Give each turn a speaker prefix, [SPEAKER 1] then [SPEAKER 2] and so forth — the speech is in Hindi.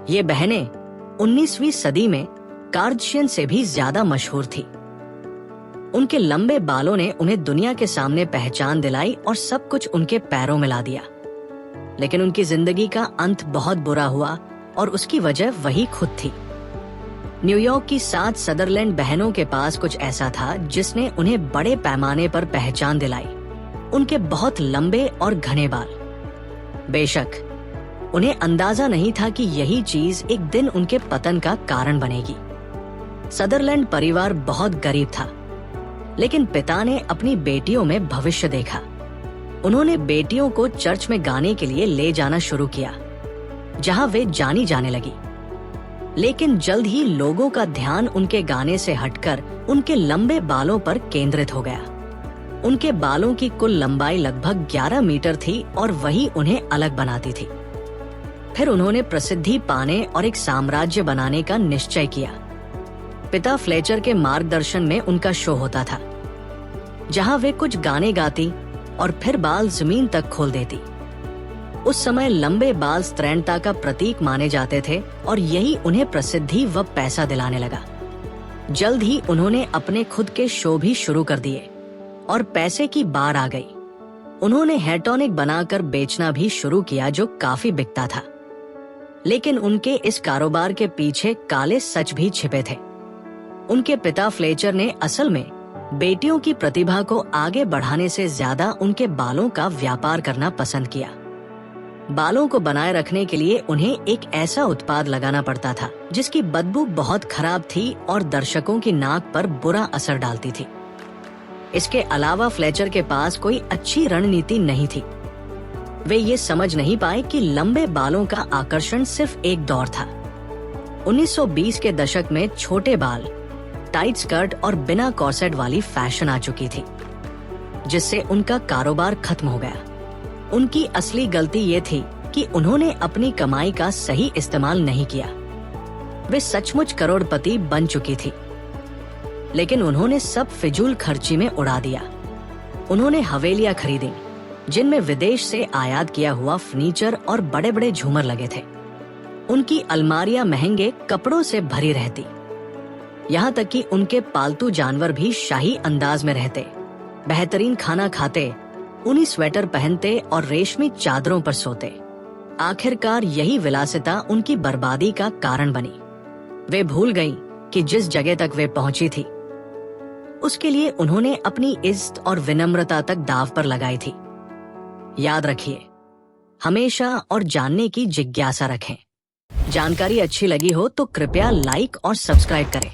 [SPEAKER 1] ये बहनें 19वीं सदी में कार्दशियन से भी ज्यादा मशहूर थी। उनके लंबे बालों ने उन्हें दुनिया के सामने पहचान दिलाई और सब कुछ उनके पैरों में ला दिया। लेकिन उनकी जिंदगी का अंत बहुत बुरा हुआ और उसकी वजह वही खुद थी। न्यूयॉर्क की 7 सदरलैंड बहनों के पास कुछ ऐसा था जिसने उन्हें बड़े पैमाने पर पहचान दिलाई। उनके बहुत लंबे और घने बाल। बेशक उन्हें अंदाजा नहीं था कि यही चीज एक दिन उनके पतन का कारण बनेगी। सदरलैंड परिवार बहुत गरीब था, लेकिन पिता ने अपनी बेटियों में भविष्य देखा। उन्होंने बेटियों को चर्च में गाने के लिए ले जाना शुरू किया, जहां वे जानी जाने लगी। लेकिन जल्द ही लोगों का ध्यान उनके गाने से हटकर उनके लंबे बालों पर केंद्रित हो गया। उनके बालों की कुल लंबाई लगभग 11 मीटर थी और वही उन्हें अलग बनाती थी। फिर उन्होंने प्रसिद्धि पाने और एक साम्राज्य बनाने का निश्चय किया। पिता फ्लेचर के मार्गदर्शन में उनका शो होता था, जहां वे कुछ गाने गाती और फिर बाल जमीन तक खोल देती। उस समय लंबे बाल स्त्रैणता का प्रतीक माने जाते थे और यही उन्हें प्रसिद्धि व पैसा दिलाने लगा। जल्द ही उन्होंने अपने खुद के शो भी शुरू कर दिए और पैसे की बार आ गई। उन्होंने हेयर टॉनिक बनाकर बेचना भी शुरू किया, जो काफी बिकता था। लेकिन उनके इस कारोबार के पीछे काले सच भी छिपे थे। उनके पिता फ्लेचर ने असल में बेटियों की प्रतिभा को आगे बढ़ाने से ज्यादा उनके बालों का व्यापार करना पसंद किया। बालों को बनाए रखने के लिए उन्हें एक ऐसा उत्पाद लगाना पड़ता था जिसकी बदबू बहुत खराब थी और दर्शकों की नाक पर बुरा असर डालती थी। इसके अलावा फ्लेचर के पास कोई अच्छी रणनीति नहीं थी। वे ये समझ नहीं पाए कि लंबे बालों का आकर्षण सिर्फ एक दौर था। 1920 के दशक में छोटे बाल, टाइट स्कर्ट और बिना कॉर्सेट वाली फैशन आ चुकी थी, जिससे उनका कारोबार खत्म हो गया। उनकी असली गलती ये थी कि उन्होंने अपनी कमाई का सही इस्तेमाल नहीं किया। वे सचमुच करोड़पति बन चुकी थी, लेकिन उन्होंने सब फिजूल खर्ची में उड़ा दिया। उन्होंने हवेलियां खरीदी जिनमें विदेश से आयात किया हुआ फर्नीचर और बड़े बड़े झूमर लगे थे। उनकी अलमारियां महंगे कपड़ों से भरी रहती, यहाँ तक कि उनके पालतू जानवर भी शाही अंदाज में रहते, बेहतरीन खाना खाते, ऊनी स्वेटर पहनते और रेशमी चादरों पर सोते। आखिरकार यही विलासिता उनकी बर्बादी का कारण बनी। वे भूल गईं कि जिस जगह तक वे पहुंची थी, उसके लिए उन्होंने अपनी इज्जत और विनम्रता तक दांव पर लगाई थी। याद रखिए, हमेशा और जानने की जिज्ञासा रखें। जानकारी अच्छी लगी हो तो कृपया लाइक और सब्सक्राइब करें।